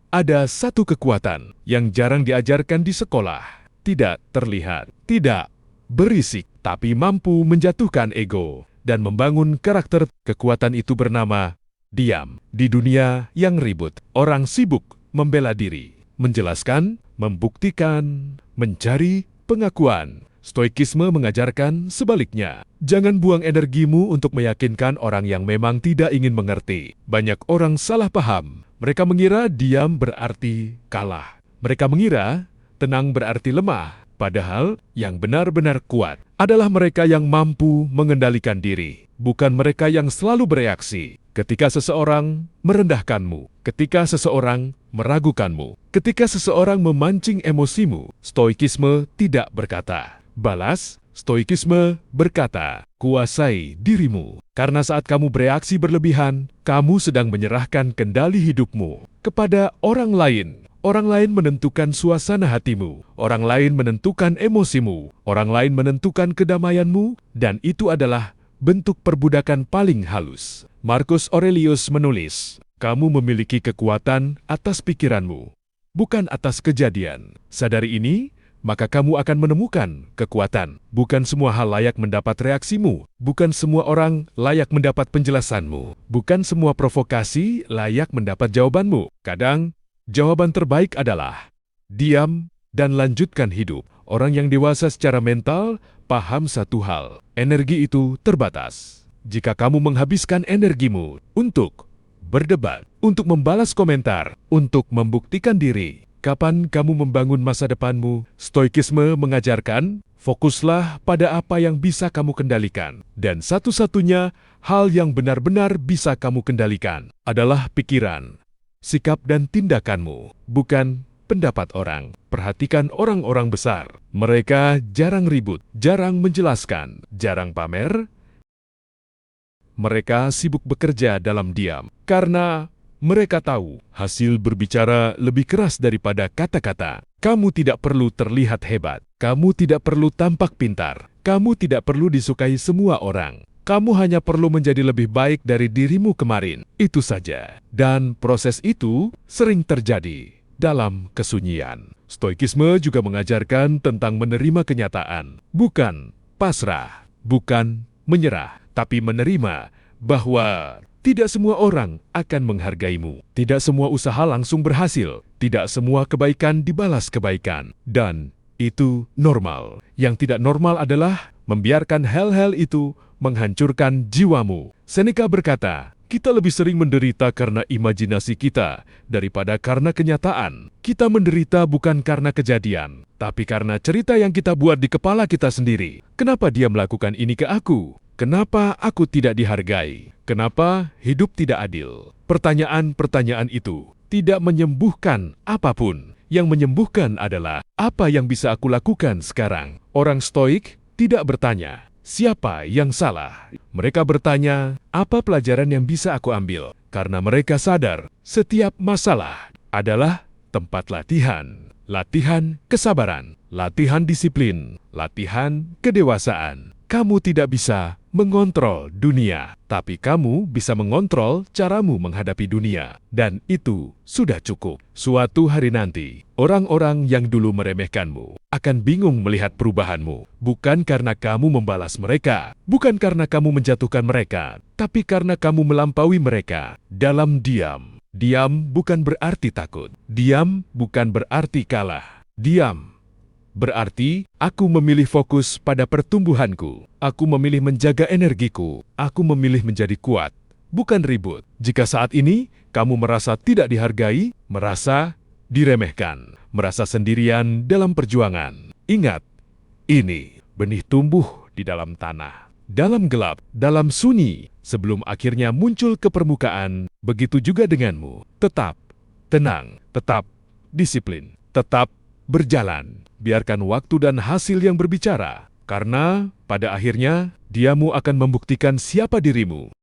Ada satu kekuatan yang jarang diajarkan di sekolah. Tidak terlihat, tidak berisik, tapi mampu menjatuhkan ego dan membangun karakter. Kekuatan itu bernama diam. Di dunia yang ribut, orang sibuk membela diri, menjelaskan, membuktikan, mencari pengakuan. Stoikisme mengajarkan sebaliknya. Jangan buang energimu untuk meyakinkan orang yang memang tidak ingin mengerti. Banyak orang salah paham. Mereka mengira diam berarti kalah. Mereka mengira tenang berarti lemah. Padahal yang benar-benar kuat adalah mereka yang mampu mengendalikan diri. Bukan mereka yang selalu bereaksi ketika seseorang merendahkanmu, ketika seseorang meragukanmu, ketika seseorang memancing emosimu. Stoikisme tidak berkata balas, stoikisme berkata, kuasai dirimu. Karena saat kamu bereaksi berlebihan, kamu sedang menyerahkan kendali hidupmu kepada orang lain. Orang lain menentukan suasana hatimu, orang lain menentukan emosimu, orang lain menentukan kedamaianmu, dan itu adalah bentuk perbudakan paling halus. Marcus Aurelius menulis, kamu memiliki kekuatan atas pikiranmu, bukan atas kejadian. Sadari ini, maka kamu akan menemukan kekuatan. Bukan semua hal layak mendapat reaksimu. Bukan semua orang layak mendapat penjelasanmu. Bukan semua provokasi layak mendapat jawabanmu. Kadang, jawaban terbaik adalah diam dan lanjutkan hidup. Orang yang dewasa secara mental paham satu hal. Energi itu terbatas. Jika kamu menghabiskan energimu untuk berdebat, untuk membalas komentar, untuk membuktikan diri, kapan kamu membangun masa depanmu? Stoikisme mengajarkan, fokuslah pada apa yang bisa kamu kendalikan. Dan satu-satunya hal yang benar-benar bisa kamu kendalikan adalah pikiran, sikap dan tindakanmu, bukan pendapat orang. Perhatikan orang-orang besar. Mereka jarang ribut, jarang menjelaskan, jarang pamer. Mereka sibuk bekerja dalam diam, karena mereka tahu hasil berbicara lebih keras daripada kata-kata. Kamu tidak perlu terlihat hebat. Kamu tidak perlu tampak pintar. Kamu tidak perlu disukai semua orang. Kamu hanya perlu menjadi lebih baik dari dirimu kemarin. Itu saja. Dan proses itu sering terjadi dalam kesunyian. Stoikisme juga mengajarkan tentang menerima kenyataan. Bukan pasrah, bukan menyerah, tapi menerima bahwa tidak semua orang akan menghargaimu. Tidak semua usaha langsung berhasil. Tidak semua kebaikan dibalas kebaikan. Dan itu normal. Yang tidak normal adalah membiarkan hal-hal itu menghancurkan jiwamu. Seneca berkata, kita lebih sering menderita karena imajinasi kita daripada karena kenyataan. Kita menderita bukan karena kejadian, tapi karena cerita yang kita buat di kepala kita sendiri. Kenapa dia melakukan ini ke aku? Kenapa aku tidak dihargai? Kenapa hidup tidak adil? Pertanyaan-pertanyaan itu tidak menyembuhkan apapun. Yang menyembuhkan adalah apa yang bisa aku lakukan sekarang. Orang Stoik tidak bertanya, siapa yang salah? Mereka bertanya, apa pelajaran yang bisa aku ambil? Karena mereka sadar, setiap masalah adalah tempat latihan. Latihan kesabaran, latihan disiplin, latihan kedewasaan. Kamu tidak bisa mengontrol dunia, tapi kamu bisa mengontrol caramu menghadapi dunia. Dan itu sudah cukup. Suatu hari nanti, orang-orang yang dulu meremehkanmu akan bingung melihat perubahanmu. Bukan karena kamu membalas mereka, bukan karena kamu menjatuhkan mereka, tapi karena kamu melampaui mereka dalam diam. Diam bukan berarti takut. Diam bukan berarti kalah. Diam berarti aku memilih fokus pada pertumbuhanku. Aku memilih menjaga energiku. Aku memilih menjadi kuat, bukan ribut. Jika saat ini kamu merasa tidak dihargai, merasa diremehkan, merasa sendirian dalam perjuangan, ingat, ini benih tumbuh di dalam tanah, dalam gelap, dalam sunyi, sebelum akhirnya muncul ke permukaan. Begitu juga denganmu. Tetap tenang, tetap disiplin, tetap berjalan. Biarkan waktu dan hasil yang berbicara. Karena pada akhirnya, diamu akan membuktikan siapa dirimu.